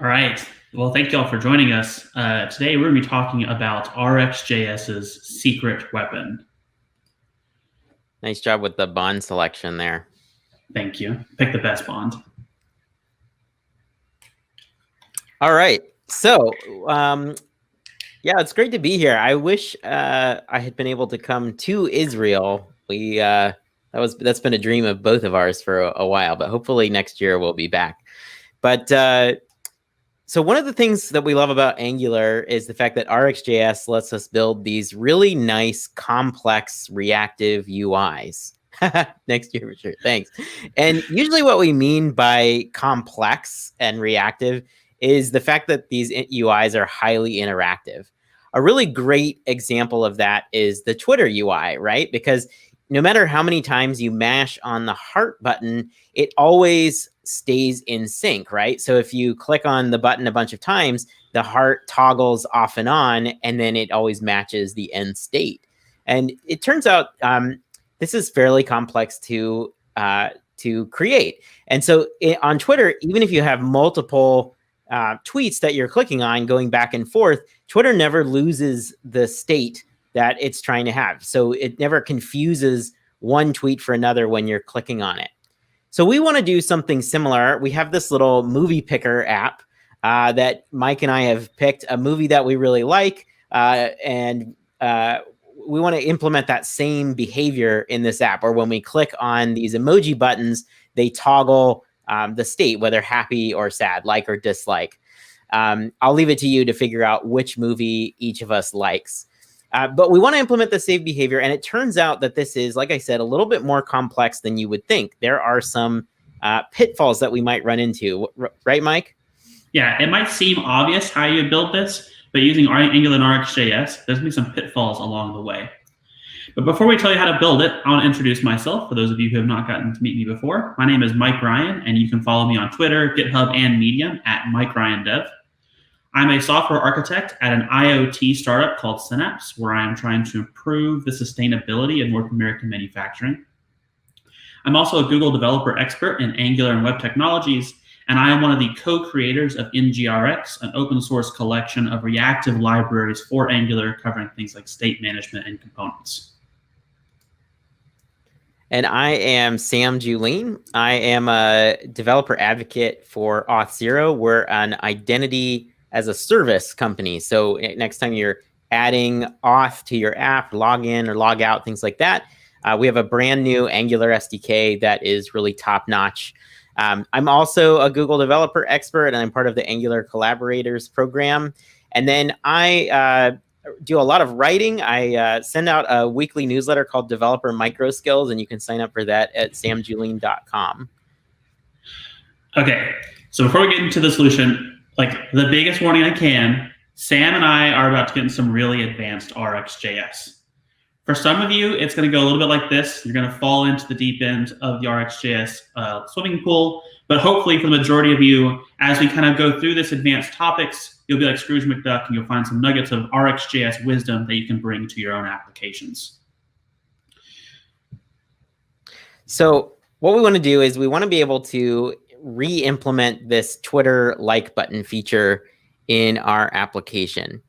All right. Well, thank you all for joining us. Today, we're going to be talking about RxJS's secret weapon. Nice job with the bond selection there. Thank you. Pick the best bond. All right. So, yeah, it's great to be here. I wish I had been able to come to Israel. That's been a dream of both of ours for a while, but hopefully next year we'll be back. But so one of the things that we love about Angular is the fact that RxJS lets us build these really nice, complex, reactive UIs. Next year for sure. Thanks. And usually what we mean by complex and reactive is the fact that these UIs are highly interactive. A really great example of that is the Twitter UI, right? Because no matter how many times you mash on the heart button, it always stays in sync, right? So if you click on the button a bunch of times, the heart toggles off and on, and then it always matches the end state. And it turns out this is fairly complex to create. And so on Twitter, even if you have multiple tweets that you're clicking on going back and forth, Twitter never loses the state that it's trying to have. So it never confuses one tweet for another when you're clicking on it. So we want to do something similar. We have this little movie picker app that Mike and I have picked a movie that we really like, and we want to implement that same behavior in this app, or when we click on these emoji buttons, they toggle the state, whether happy or sad, like or dislike. I'll leave it to you to figure out which movie each of us likes. But we want to implement the same behavior. And it turns out that this is, like I said, a little bit more complex than you would think. There are some pitfalls that we might run into. Right, Mike? Yeah, it might seem obvious how you build this, but using Angular and RxJS, there's going to be some pitfalls along the way. But before we tell you how to build it, I want to introduce myself for those of you who have not gotten to meet me before. My name is Mike Ryan, and you can follow me on Twitter, GitHub, and Medium at MikeRyanDev. I'm a software architect at an IoT startup called Synapse, where I am trying to improve the sustainability of North American manufacturing. I'm also a Google developer expert in Angular and web technologies, and I am one of the co-creators of NGUPEx, an open source collection of reactive libraries for Angular covering things like state management and components. And I am Sam Julien. I am a developer advocate for Auth0. We're an identity as a service company. So next time you're adding auth to your app, log in or log out, things like that, we have a brand new Angular SDK that is really top notch. I'm also a Google developer expert, and I'm part of the Angular Collaborators program. And then I do a lot of writing. I send out a weekly newsletter called Developer Micro Skills, and you can sign up for that at samjulien.com. Okay, so before we get into the solution, like the biggest warning I can, Sam and I are about to get into some really advanced RxJS. For some of you, it's going to go a little bit like this. You're going to fall into the deep end of the RxJS swimming pool. But hopefully for the majority of you, as we kind of go through this advanced topics, you'll be like Scrooge McDuck and you'll find some nuggets of RxJS wisdom that you can bring to your own applications. So what we want to do is we want to be able to re-implement this Twitter like button feature in our application.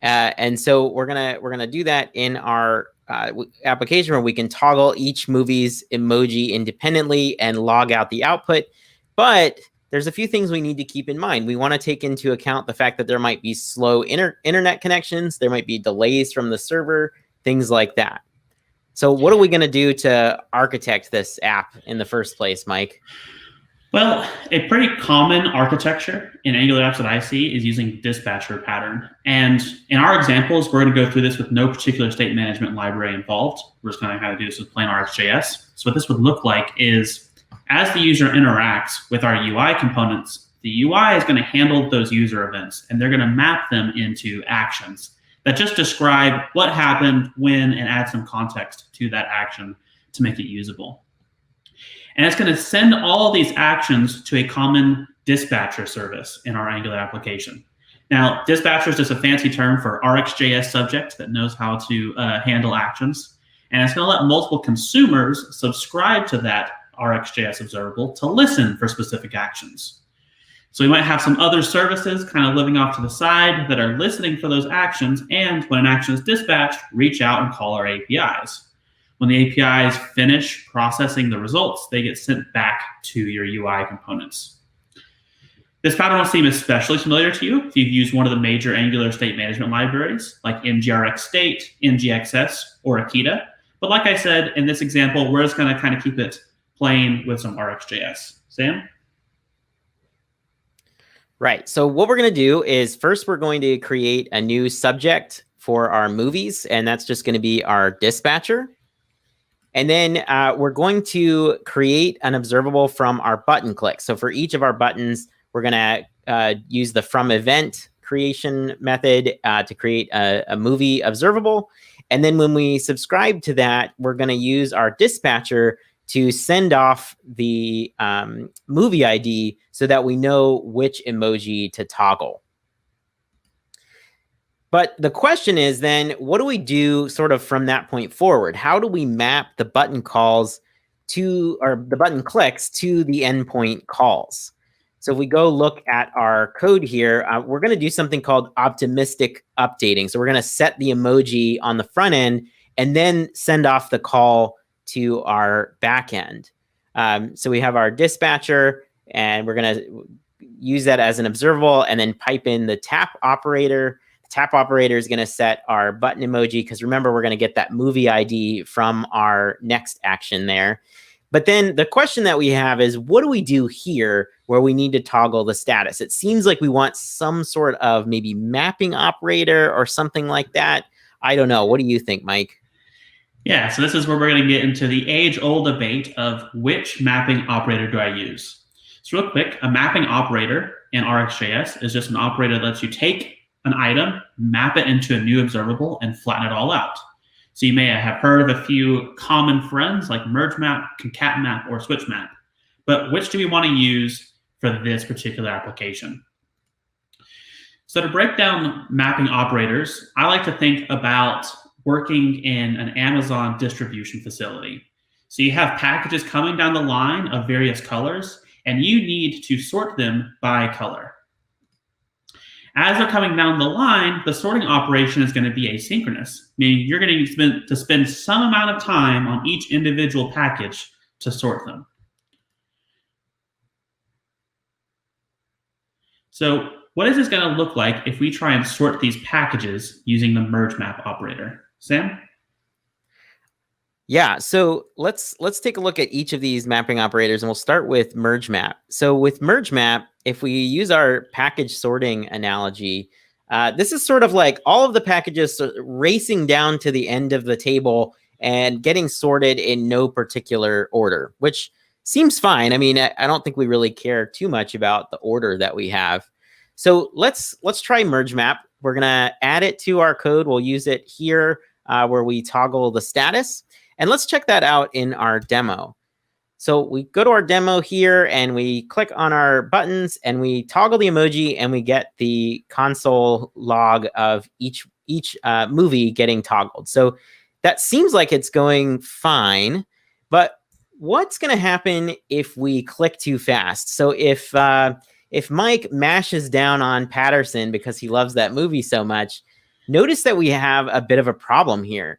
And so we're gonna do that in our application, where we can toggle each movie's emoji independently and log out the output. But there's a few things we need to keep in mind. We want to take into account the fact that there might be slow internet connections, there might be delays from the server, things like that. So what are we going to do to architect this app in the first place, Mike? Well, a pretty common architecture in Angular apps that I see is using dispatcher pattern. And in our examples, we're going to go through this with no particular state management library involved. We're just going to kind of do this with plain RxJS. So what this would look like is, as the user interacts with our UI components, the UI is going to handle those user events, and they're going to map them into actions that just describe what happened when and add some context to that action to make it usable. And it's going to send all these actions to a common dispatcher service in our Angular application. Now, dispatcher is just a fancy term for RxJS subject that knows how to handle actions. And it's going to let multiple consumers subscribe to that RxJS observable to listen for specific actions. So we might have some other services kind of living off to the side that are listening for those actions, and when an action is dispatched, reach out and call our APIs. When the APIs finish processing the results, they get sent back to your UI components. This pattern will seem especially familiar to you if you've used one of the major Angular state management libraries like NGRX NGXS, or Akita. But like I said, in this example, we're just going to kind of keep it plain with some RxJS. Sam? Right. So what we're going to do is first we're going to create a new subject for our movies, and that's just going to be our dispatcher. And then we're going to create an observable from our button click. So for each of our buttons, we're going to use the from event creation method to create a movie observable. And then when we subscribe to that, we're going to use our dispatcher to send off the movie ID so that we know which emoji to toggle. But the question is then, what do we do sort of from that point forward? How do we map the button calls to, or the button clicks to the endpoint calls? So if we go look at our code here, we're going to do something called optimistic updating. So we're going to set the emoji on the front end and then send off the call to our back end. So we have our dispatcher, and we're going to use that as an observable and then pipe in the tap operator. The tap operator is going to set our button emoji, because remember, we're going to get that movie ID from our next action there. But then the question that we have is, what do we do here where we need to toggle the status? It seems like we want some sort of maybe mapping operator or something like that. I don't know. What do you think, Mike? Yeah, so this is where we're going to get into the age-old debate of which mapping operator do I use. So real quick, a mapping operator in RxJS is just an operator that lets you take an item, map it into a new observable, and flatten it all out. So you may have heard of a few common friends like merge map, concatMap, or switch map. But which do we want to use for this particular application? So to break down mapping operators, I like to think about working in an Amazon distribution facility. So you have packages coming down the line of various colors, and you need to sort them by color. As they're coming down the line, the sorting operation is going to be asynchronous, meaning you're going to spend some amount of time on each individual package to sort them. So what is this going to look like if we try and sort these packages using the merge map operator? Sam? Yeah, so let's take a look at each of these mapping operators, and we'll start with merge map. So with merge map, if we use our package sorting analogy, this is sort of like all of the packages racing down to the end of the table and getting sorted in no particular order, which seems fine. I mean, I don't think we really care too much about the order that we have. So let's try merge map. We're gonna add it to our code. We'll use it here where we toggle the status. And let's check that out in our demo. So we go to our demo here and we click on our buttons and we toggle the emoji and we get the console log of each movie getting toggled. So that seems like it's going fine, but what's going to happen if we click too fast? So if Mike mashes down on Patterson because he loves that movie so much, notice that we have a bit of a problem here.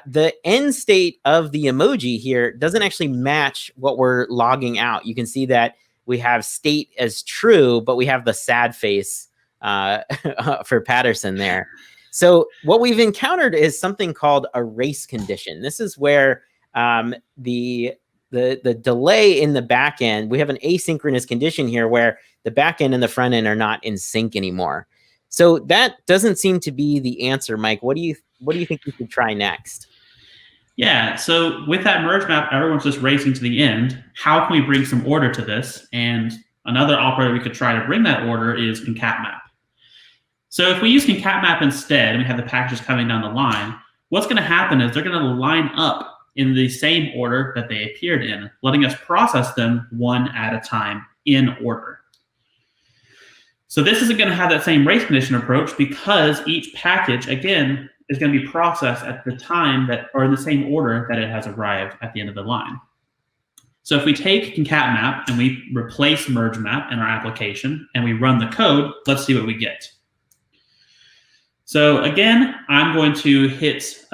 The end state of the emoji here doesn't actually match what we're logging out. You can see that we have state as true, but we have the sad face for Patterson there. So what we've encountered is something called a race condition. This is where the delay in the back end, we have an asynchronous condition here where the back end and the front end are not in sync anymore. So that doesn't seem to be the answer, Mike. What do you think we should try next? Yeah, so with that merge map, everyone's just racing to the end. How can we bring some order to this? And another operator we could try to bring that order is concatMap. So if we use concatMap instead, and we have the packages coming down the line, what's going to happen is they're going to line up in the same order that they appeared in, letting us process them one at a time in order. So this isn't going to have that same race condition approach because each package, again, is going to be processed at the time that, or in the same order that it has arrived at the end of the line. So if we take concatMap and we replace mergeMap in our application and we run the code, let's see what we get. So again, I'm going to hit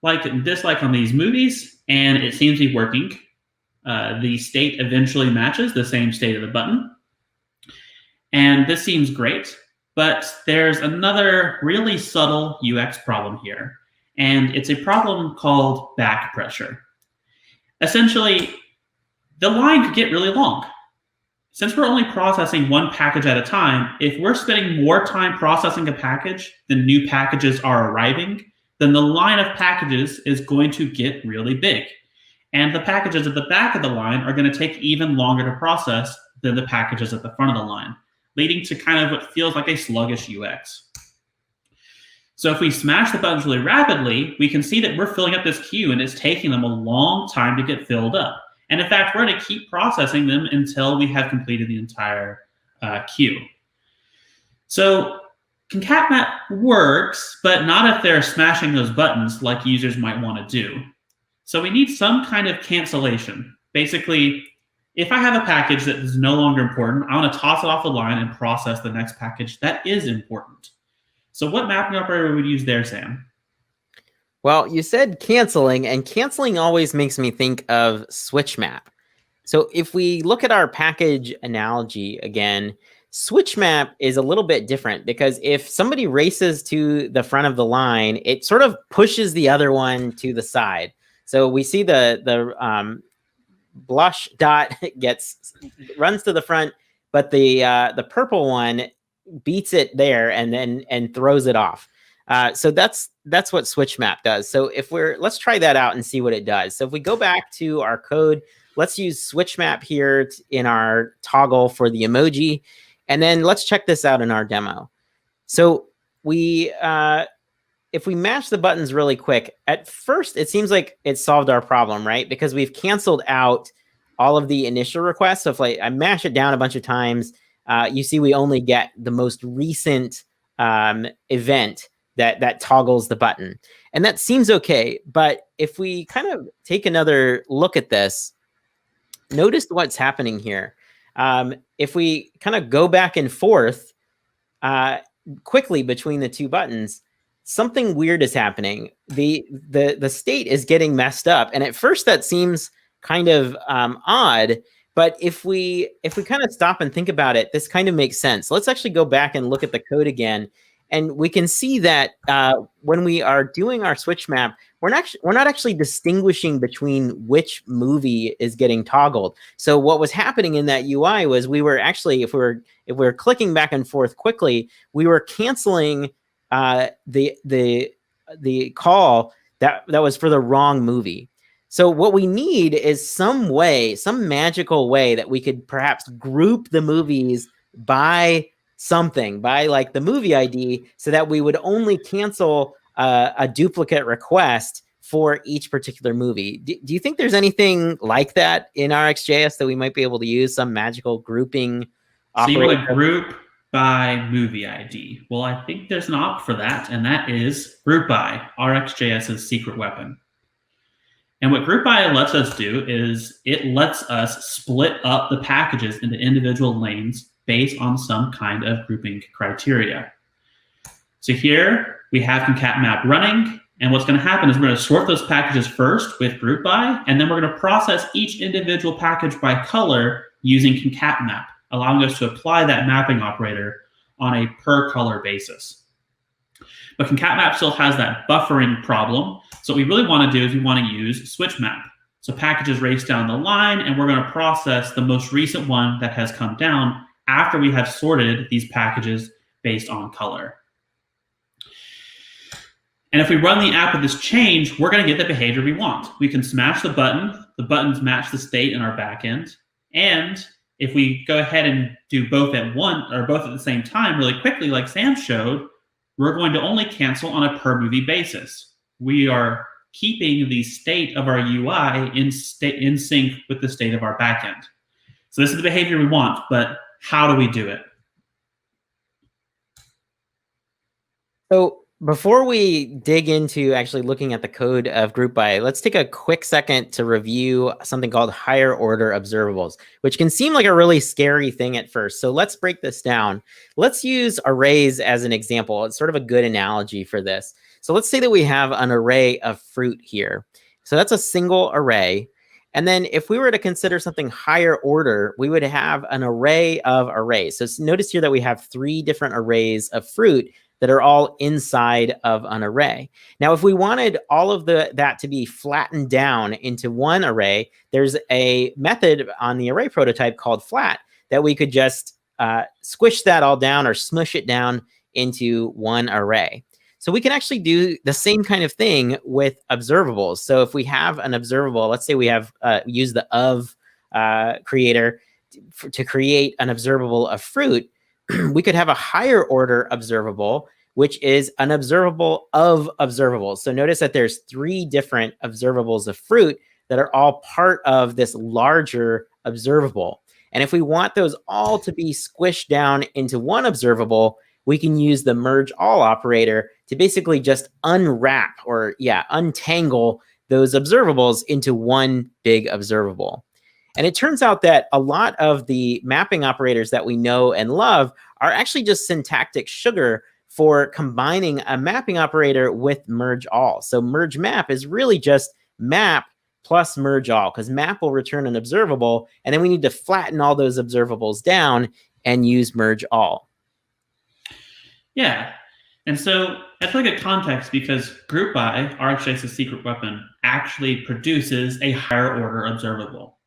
like and dislike on these movies, and it seems to be working. The state eventually matches the same state of the button. And this seems great, but there's another really subtle UX problem here. And it's a problem called back pressure. Essentially, the line could get really long. Since we're only processing one package at a time, if we're spending more time processing a package than new packages are arriving, then the line of packages is going to get really big. And the packages at the back of the line are going to take even longer to process than the packages at the front of the line, leading to kind of what feels like a sluggish UX. So if we smash the buttons really rapidly, we can see that we're filling up this queue and it's taking them a long time to get filled up. And in fact, we're going to keep processing them until we have completed the entire queue. So concatMap works, but not if they're smashing those buttons like users might want to do. So we need some kind of cancellation. Basically, if I have a package that is no longer important, I want to toss it off the line and process the next package that is important. So what mapping operator would we use there, Sam? Well, you said canceling, and canceling always makes me think of switch map. So if we look at our package analogy again, switch map is a little bit different because if somebody races to the front of the line, it sort of pushes the other one to the side. So we see the blush dot runs to the front, but the purple one beats it there and throws it off. So that's what switch map does. So if let's try that out and see what it does. So if we go back to our code, let's use switch map here in our toggle for the emoji, and then let's check this out in our demo. So if we mash the buttons really quick, at first it seems like it solved our problem, right? Because we've canceled out all of the initial requests. So if I mash it down a bunch of times, you see we only get the most recent event that toggles the button. And that seems okay. But if we kind of take another look at this, notice what's happening here. If we kind of go back and forth quickly between the two buttons, something weird is happening. The state is getting messed up. And at first that seems kind of odd. But if we kind of stop and think about it, this kind of makes sense. Let's actually go back and look at the code again. And we can see that when we are doing our switch map, we're not actually distinguishing between which movie is getting toggled. So what was happening in that UI was we were actually, if we were clicking back and forth quickly, we were canceling the call that was for the wrong movie. So what we need is some magical way that we could perhaps group the movies by something, by like the movie ID, so that we would only cancel a duplicate request for each particular movie. Do you think there's anything like that in RxJS that we might be able to use, some magical grouping operator? So you want to group by movie ID. Well, I think there's an op for that, and that is GroupBy, RxJS's secret weapon. And what GroupBy lets us do is it lets us split up the packages into individual lanes based on some kind of grouping criteria. So here we have concatMap running, and what's going to happen is we're going to sort those packages first with GroupBy, and then we're going to process each individual package by color using concatMap, allowing us to apply that mapping operator on a per color basis. But concatMap still has that buffering problem. So what we really want to do is we want to use switch map. So packages race down the line, and we're going to process the most recent one that has come down after we have sorted these packages based on color. And if we run the app with this change, we're going to get the behavior we want. We can smash the buttons match the state in our backend. And if we go ahead and do both at the same time really quickly, like Sam showed, we're going to only cancel on a per movie basis. We are keeping the state of our UI in sync with the state of our backend. So this is the behavior we want, but how do we do it? So Before we dig into actually looking at the code of GroupBy, let's take a quick second to review something called higher order observables, which can seem like a really scary thing at first. So let's break this down. Let's use arrays as an example. It's sort of a good analogy for this. So let's say that we have an array of fruit here. So that's a single array. And then if we were to consider something higher order, we would have an array of arrays. So notice here that we have 3 different arrays of fruit that are all inside of an array. Now, if we wanted all of that to be flattened down into one array, there's a method on the array prototype called flat that we could just squish that all down or smush it down into one array. So we can actually do the same kind of thing with observables. So if we have an observable, let's say we have use the of creator to create an observable of fruit, we could have a higher order observable, which is an observable of observables. So notice that there's 3 different observables of fruit that are all part of this larger observable. And if we want those all to be squished down into one observable, we can use the merge all operator to basically just unwrap or untangle those observables into one big observable. And it turns out that a lot of the mapping operators that we know and love are actually just syntactic sugar for combining a mapping operator with merge all. So merge map is really just map plus merge all, because map will return an observable, and then we need to flatten all those observables down and use merge all. Yeah. And so that's really good context because GroupBy, RxJS's secret weapon, actually produces a higher order observable.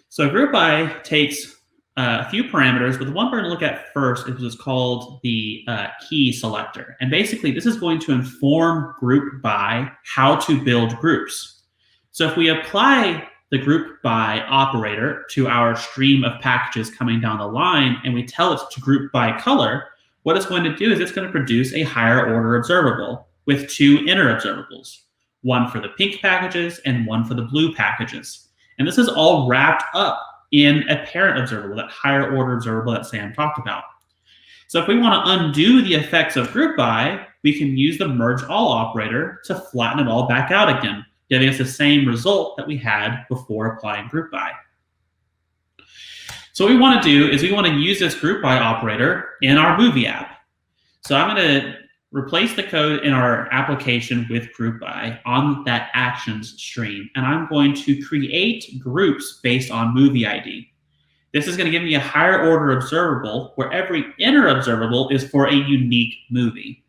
So GroupBy takes a few parameters, but the one we're going to look at first is what's called the key selector. And basically, this is going to inform GroupBy how to build groups. So if we apply the GroupBy operator to our stream of packages coming down the line, and we tell it to group by color, what it's going to do is it's going to produce a higher order observable with 2 inner observables, one for the pink packages and one for the blue packages. And this is all wrapped up in a parent observable, that higher order observable that Sam talked about. So if we want to undo the effects of GroupBy, we can use the merge all operator to flatten it all back out again, giving us the same result that we had before applying GroupBy. So what we want to do is we want to use this GroupBy operator in our movie app. So I'm going to replace the code in our application with GroupBy on that actions stream. And I'm going to create groups based on movie ID. This is going to give me a higher order observable where every inner observable is for a unique movie.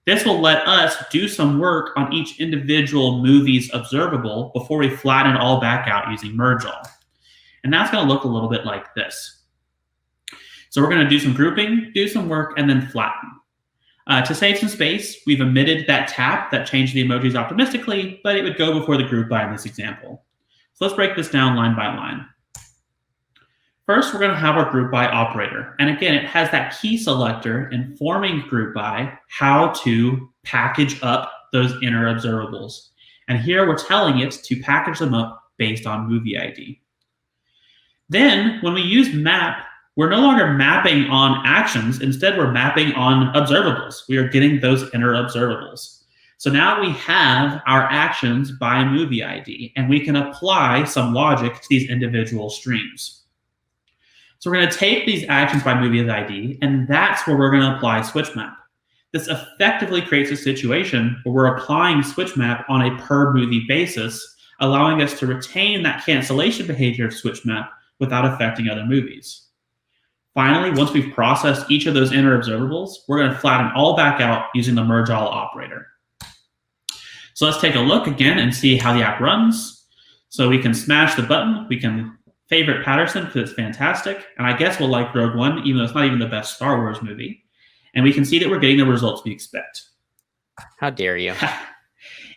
This will let us do some work on each individual movie's observable before we flatten it all back out using merge all. And that's going to look a little bit like this. So we're going to do some grouping, do some work, and then flatten. To save some space, we've omitted that tap that changed the emojis optimistically, but it would go before the GroupBy in this example. So let's break this down line by line. First, we're going to have our GroupBy operator. And again, it has that key selector informing GroupBy how to package up those inner observables. And here we're telling it to package them up based on movie ID. Then, when we use map, we're no longer mapping on actions. Instead, we're mapping on observables. We are getting those inner observables. So now we have our actions by movie ID, and we can apply some logic to these individual streams. So we're going to take these actions by movie ID, and that's where we're going to apply switch map. This effectively creates a situation where we're applying switch map on a per movie basis, allowing us to retain that cancellation behavior of switch map without affecting other movies. Finally, once we've processed each of those inner observables, we're going to flatten all back out using the merge all operator. So let's take a look again and see how the app runs. So we can smash the button. We can favorite Patterson because it's fantastic. And I guess we'll like Rogue One, even though it's not even the best Star Wars movie. And we can see that we're getting the results we expect. How dare you?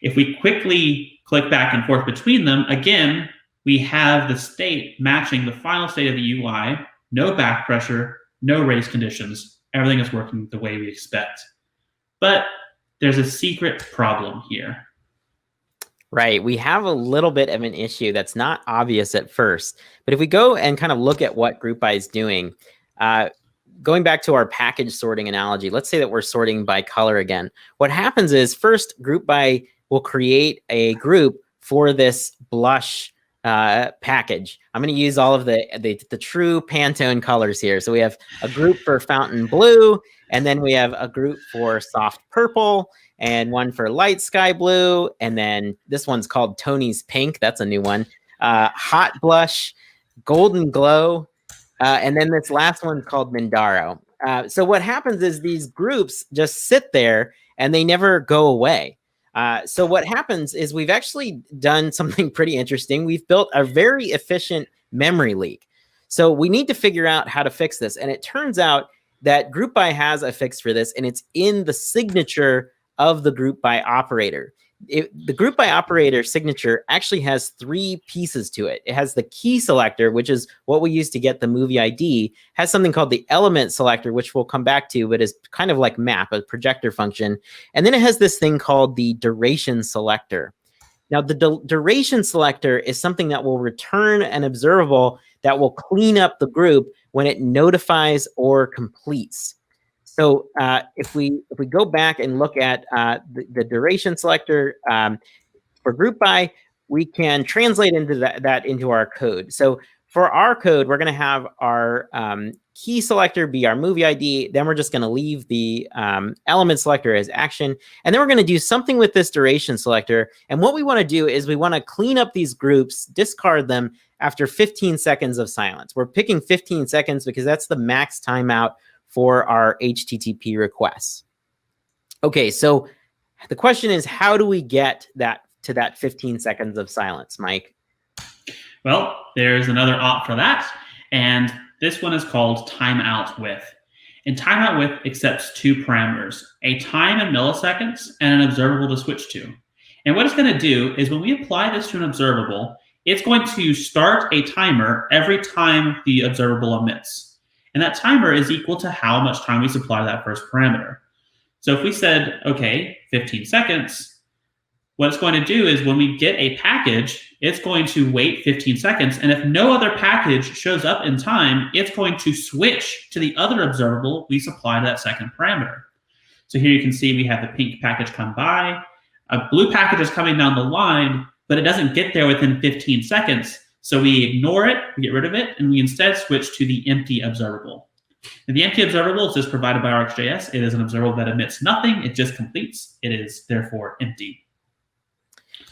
If we quickly click back and forth between them, again, we have the state matching the final state of the UI. No back pressure, no race conditions. Everything is working the way we expect. But there's a secret problem here. Right. We have a little bit of an issue that's not obvious at first. But if we go and kind of look at what GroupBy is doing, going back to our package sorting analogy, let's say that we're sorting by color again. What happens is first GroupBy will create a group for this blush package. I'm going to use all of the true Pantone colors here. So we have a group for fountain blue, and then we have a group for soft purple, and one for light sky blue, and then this one's called Tony's pink. That's a new one. Hot blush, golden glow, and then this last one's called Mindaro. So what happens is these groups just sit there and they never go away. So what happens is we've actually done something pretty interesting. We've built a very efficient memory leak. So we need to figure out how to fix this. And it turns out that GroupBy has a fix for this, and it's in the signature of the GroupBy operator. The GroupBy operator signature actually has 3 pieces to it. It has the key selector, which is what we use to get the movie ID, has something called the element selector, which we'll come back to, but is kind of like map, a projector function. And then it has this thing called the duration selector. Now, the duration selector is something that will return an observable that will clean up the group when it notifies or completes. So if we go back and look at the duration selector for GroupBy, we can translate into that into our code. So for our code, we're going to have our key selector be our movie ID. Then we're just going to leave the element selector as action. And then we're going to do something with this duration selector. And what we want to do is we want to clean up these groups, discard them after 15 seconds of silence. We're picking 15 seconds because that's the max timeout for our HTTP requests. Okay, so the question is, how do we get to that 15 seconds of silence, Mike? Well, there's another op for that, and this one is called timeout with. And timeout with accepts 2 parameters, a time in milliseconds and an observable to switch to. And what it's going to do is when we apply this to an observable, it's going to start a timer every time the observable emits. And that timer is equal to how much time we supply that first parameter. So if we said, okay, 15 seconds, what it's going to do is when we get a package, it's going to wait 15 seconds. And if no other package shows up in time, it's going to switch to the other observable we supply to that second parameter. So here you can see we have the pink package come by. A blue package is coming down the line, but it doesn't get there within 15 seconds. So we ignore it, we get rid of it, and we instead switch to the empty observable. And the empty observable is just provided by RxJS. It is an observable that emits nothing. It just completes. It is therefore empty.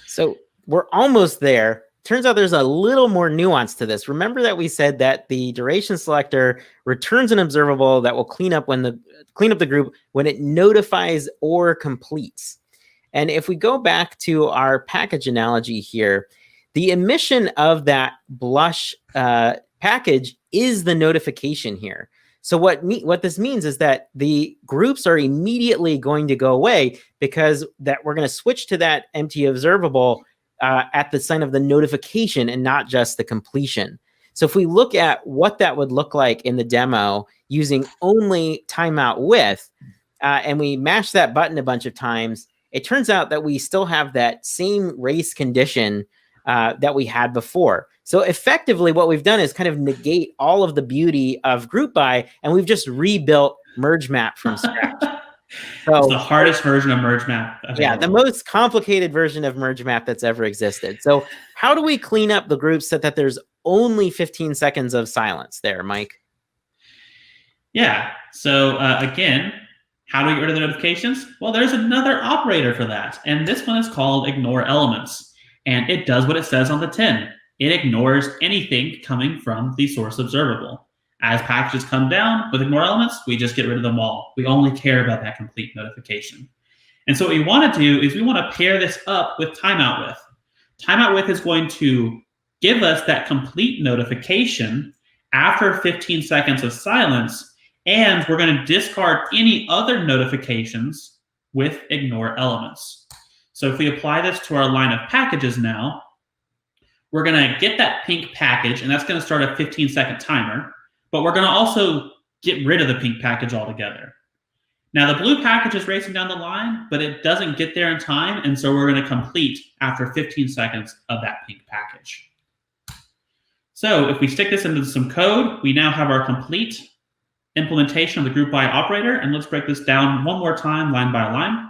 So we're almost there. Turns out there's a little more nuance to this. Remember that we said that the duration selector returns an observable that will clean up the group when it notifies or completes. And if we go back to our package analogy here, the emission of that blush package is the notification here. So what this means is that the groups are immediately going to go away because that we're going to switch to that empty observable at the sign of the notification and not just the completion. So if we look at what that would look like in the demo using only timeout with, and we mash that button a bunch of times, it turns out that we still have that same race condition that we had before. So effectively what we've done is kind of negate all of the beauty of GroupBy, and we've just rebuilt MergeMap from scratch. So it's the hardest version of MergeMap. Yeah, the most complicated version of MergeMap that's ever existed. So how do we clean up the groups so that there's only 15 seconds of silence there, Mike? Yeah, so again, how do we get rid of the notifications? Well, there's another operator for that, and this one is called ignore elements. And it does what it says on the tin. It ignores anything coming from the source observable. As packages come down with ignore elements, we just get rid of them all. We only care about that complete notification. And so what we want to do is we want to pair this up with timeout with. Timeout with is going to give us that complete notification after 15 seconds of silence, and we're going to discard any other notifications with ignore elements. So if we apply this to our line of packages now, we're going to get that pink package, and that's going to start a 15-second timer, but we're going to also get rid of the pink package altogether. Now, the blue package is racing down the line, but it doesn't get there in time, and so we're going to complete after 15 seconds of that pink package. So if we stick this into some code, we now have our complete implementation of the GroupBy operator, and let's break this down one more time, line by line.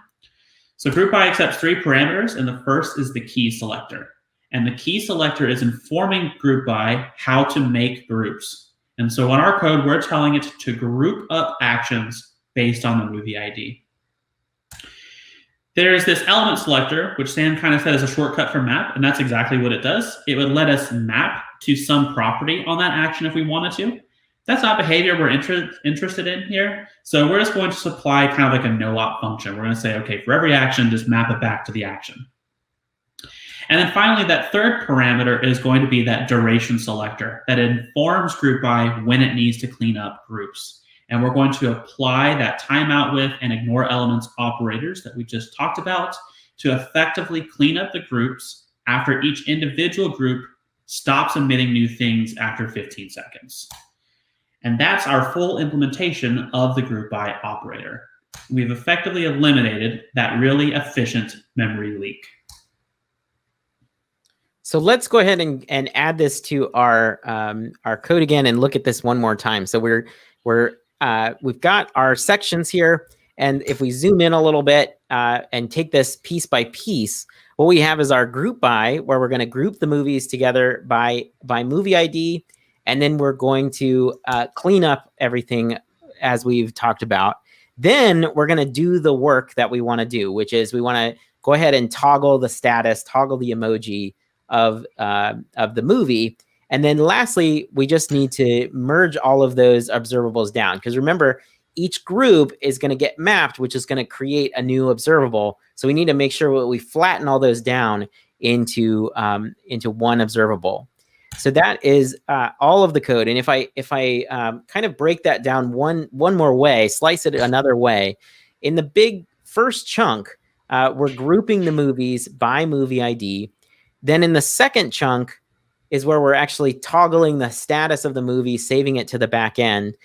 So GroupBy accepts 3 parameters, and the first is the key selector. And the key selector is informing GroupBy how to make groups. And so on our code, we're telling it to group up actions based on the movie ID. There's this element selector, which Sam kind of said is a shortcut for map, and that's exactly what it does. It would let us map to some property on that action if we wanted to. That's not behavior we're interested in here. So we're just going to supply kind of like a no-op function. We're going to say, okay, for every action, just map it back to the action. And then finally, that third parameter is going to be that duration selector that informs GroupBy when it needs to clean up groups. And we're going to apply that timeout with and ignore elements operators that we just talked about to effectively clean up the groups after each individual group stops emitting new things after 15 seconds. And that's our full implementation of the GroupBy operator. We've effectively eliminated that really efficient memory leak. So let's go ahead and add this to our code again and look at this one more time. So we've got our sections here, and if we zoom in a little bit and take this piece by piece, what we have is our GroupBy, where we're going to group the movies together by movie ID, and then we're going to clean up everything as we've talked about. Then we're going to do the work that we want to do, which is we want to go ahead and toggle the status, toggle the emoji of the movie. And then lastly, we just need to merge all of those observables down. Because remember, each group is going to get mapped, which is going to create a new observable. So we need to make sure that we flatten all those down into one observable. So that is all of the code. And if I kind of break that down one more way, slice it another way, in the big first chunk, we're grouping the movies by movie ID. Then in the second chunk is where we're actually toggling the status of the movie, saving it to the back end.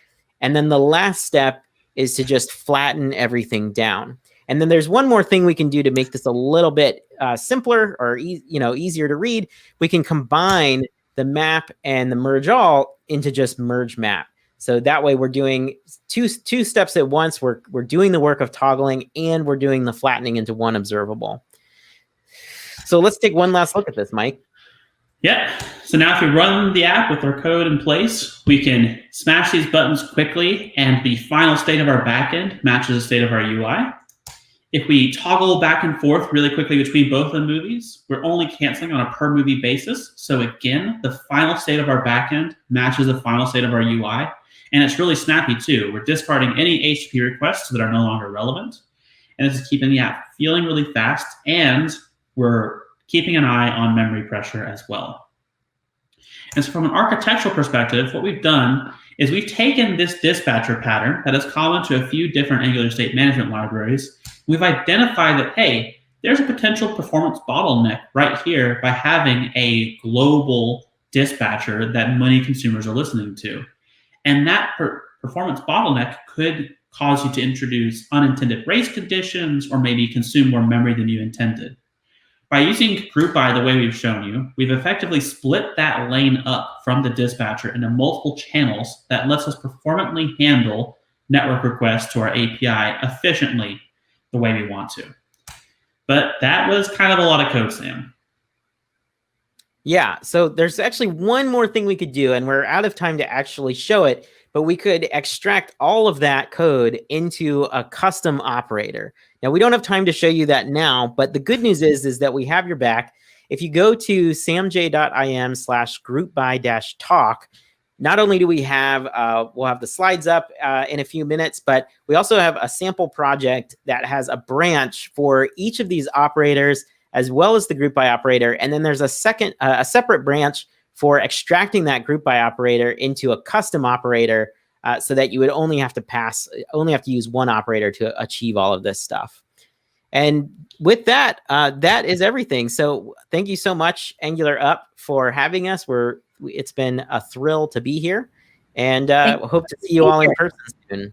And then the last step is to just flatten everything down. And then there's one more thing we can do to make this a little bit simpler or easier to read. We can combine the map and the merge all into just merge map. So that way we're doing two steps at once. We're doing the work of toggling and we're doing the flattening into one observable. So let's take one last look at this, Mike. Yeah. So now if we run the app with our code in place, we can smash these buttons quickly and the final state of our backend matches the state of our UI. If we toggle back and forth really quickly between both of the movies, we're only canceling on a per movie basis. So again, the final state of our backend matches the final state of our UI. And it's really snappy too. We're discarding any HTTP requests that are no longer relevant. And this is keeping the app feeling really fast, and we're keeping an eye on memory pressure as well. And so from an architectural perspective, what we've done is we've taken this dispatcher pattern that is common to a few different Angular state management libraries. We've identified that, hey, there's a potential performance bottleneck right here by having a global dispatcher that many consumers are listening to. And that performance bottleneck could cause you to introduce unintended race conditions or maybe consume more memory than you intended. By using GroupBy the way we've shown you, we've effectively split that lane up from the dispatcher into multiple channels that lets us performantly handle network requests to our API efficiently the way we want to. But that was kind of a lot of code, Sam. Yeah, so there's actually one more thing we could do, and we're out of time to actually show it, but we could extract all of that code into a custom operator. Now, we don't have time to show you that now, but the good news is that we have your back. If you go to samj.im/groupby-talk, not only do we have, we'll have the slides up in a few minutes, but we also have a sample project that has a branch for each of these operators, as well as the GroupBy operator. And then there's a separate branch for extracting that GroupBy operator into a custom operator so that you would only have to use one operator to achieve all of this stuff. And with that, that is everything. So thank you so much, AngularUP, for having us. It's been a thrill to be here, and hope to see you all in person soon.